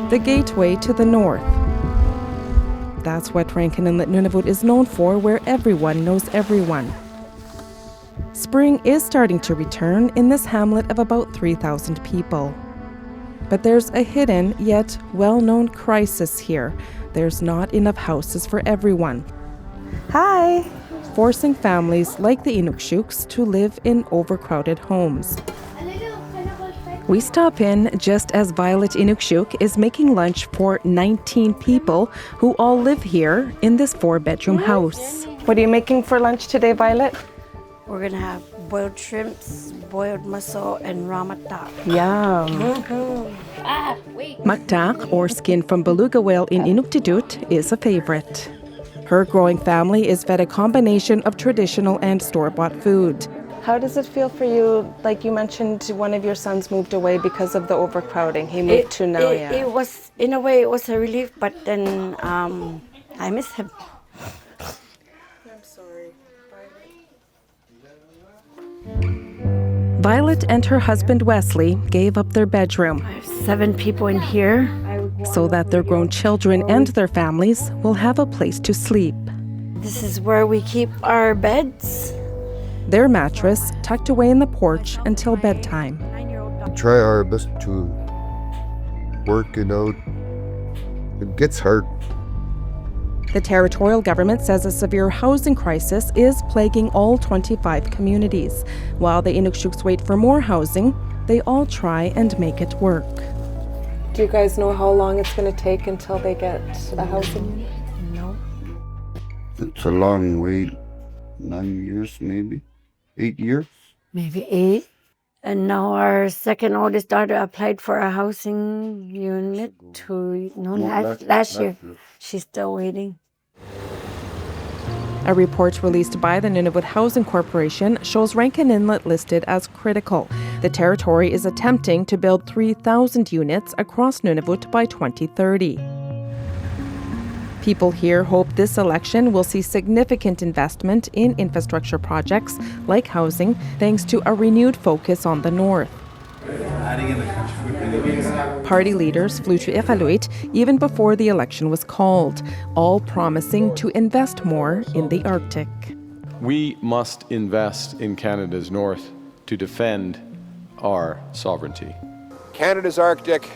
the gateway to the north. That's what Rankin Inlet, Nunavut is known for, where everyone knows everyone. Spring is starting to return in this hamlet of about 3,000 people. But there's a hidden yet well-known crisis here. There's not enough houses for everyone. Hi! Forcing families like the Inukshuks to live in overcrowded homes. We stop in just as Violet Inukshuk is making lunch for 19 people who all live here in this 4-bedroom house. What are you making for lunch today, Violet? We're gonna have boiled shrimps, boiled mussel, and ramatak. Yum. Maktak, or skin from beluga whale in Inuktitut, is a favorite. Her growing family is fed a combination of traditional and store-bought food. How does it feel for you? Like you mentioned, one of your sons moved away because of the overcrowding. He moved to Nauja. It was, in a way, it was a relief, but then I miss him. I'm sorry. Violet and her husband Wesley gave up their bedroom. I have 7 people in here. So that their grown children and their families will have a place to sleep. This is where we keep our beds. Their mattress tucked away in the porch until bedtime. Try our best to work it out. It gets hard. The territorial government says a severe housing crisis is plaguing all 25 communities. While the Inukshuks wait for more housing, they all try and make it work. Do you guys know how long it's going to take until they get a housing unit? No. It's a long wait. 9 years, maybe 8 years. Maybe 8. And now our second oldest daughter applied for a housing unit last year. She's still waiting. A report released by the Nunavut Housing Corporation shows Rankin Inlet listed as critical. The territory is attempting to build 3,000 units across Nunavut by 2030. People here hope this election will see significant investment in infrastructure projects like housing, thanks to a renewed focus on the north. Party leaders flew to Iqaluit even before the election was called, all promising to invest more in the Arctic. We must invest in Canada's north to defend our sovereignty. Canada's Arctic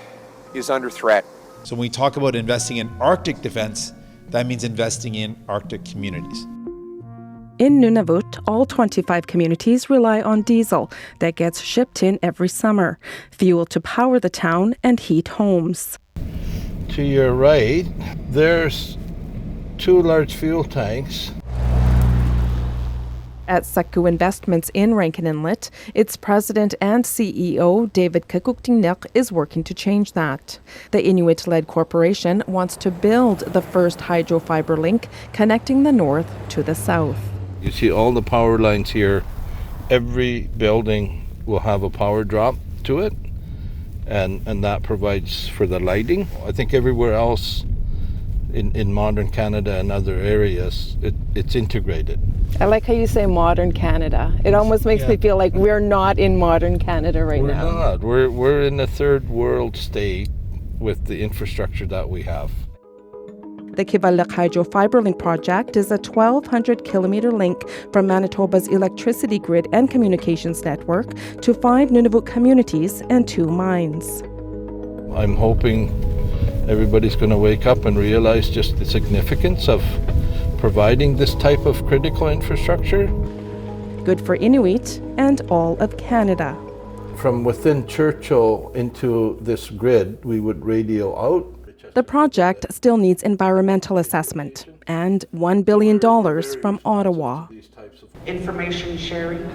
is under threat. So when we talk about investing in Arctic defense, that means investing in Arctic communities. In Nunavut, all 25 communities rely on diesel that gets shipped in every summer, fuel to power the town and heat homes. To your right, there's 2 large fuel tanks. At Sakku Investments in Rankin Inlet, its president and CEO, David Kakuktingnek, is working to change that. The Inuit-led corporation wants to build the first hydrofiber link connecting the north to the south. You see all the power lines here. Every building will have a power drop to it, and that provides for the lighting. I think everywhere else in modern Canada and other areas, it's integrated. I like how you say modern Canada. It almost makes me feel like we're not in modern Canada now. We're not. We're in a third world state with the infrastructure that we have. The Kivalliq Hydro Fiber Link project is a 1,200-kilometer link from Manitoba's electricity grid and communications network to 5 Nunavut communities and 2 mines. I'm hoping everybody's going to wake up and realize just the significance of providing this type of critical infrastructure. Good for Inuit and all of Canada. From within Churchill into this grid, we would radio out. The project still needs environmental assessment and $1 billion from Ottawa. Information sharing.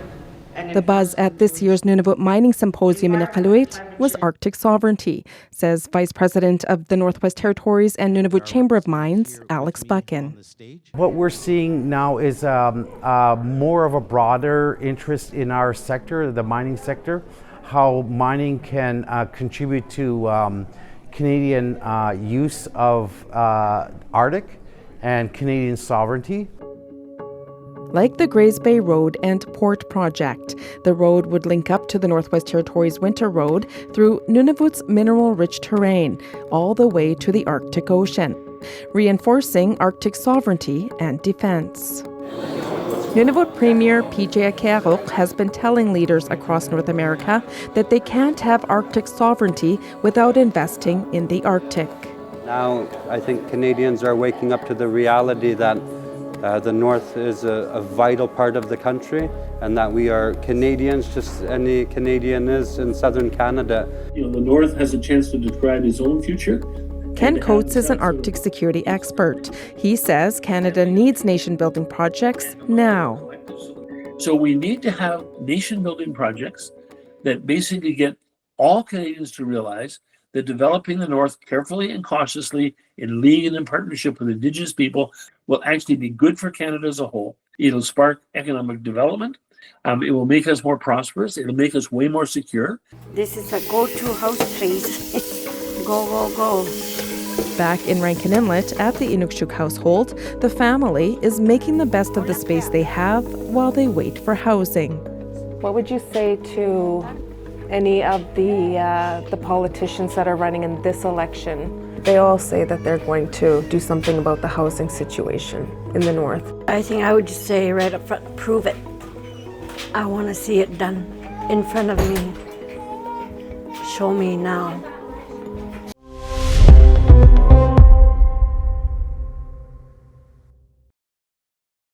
The buzz at this year's Nunavut Mining Symposium in Iqaluit was Arctic sovereignty, says Vice President of the Northwest Territories and Nunavut Chamber of Mines, Alex Buchan. What we're seeing now is more of a broader interest in our sector, the mining sector, how mining can contribute to Canadian use of Arctic and Canadian sovereignty. like the Grays Bay Road and Port Project. The road would link up to the Northwest Territories Winter Road through Nunavut's mineral-rich terrain, all the way to the Arctic Ocean, reinforcing Arctic sovereignty and defense. Nunavut Premier PJ Akeruk has been telling leaders across North America that they can't have Arctic sovereignty without investing in the Arctic. Now, I think Canadians are waking up to the reality that the North is a vital part of the country, and that we are Canadians, just as any Canadian is in southern Canada. The North has a chance to describe its own future. Ken Coates is an Arctic security expert. He says Canada needs nation-building projects now. So we need to have nation-building projects that basically get all Canadians to realize that developing the North carefully and cautiously in league and in partnership with Indigenous people will actually be good for Canada as a whole. It'll spark economic development. It will make us more prosperous. It'll make us way more secure. This is a go-to house, please. Go, go, go. Back in Rankin Inlet at the Inukshuk household, the family is making the best of the space they have while they wait for housing. What would you say to any of the politicians that are running in this election? They all say that they're going to do something about the housing situation in the North. I think I would just say right up front, prove it. I want to see it done in front of me. Show me now.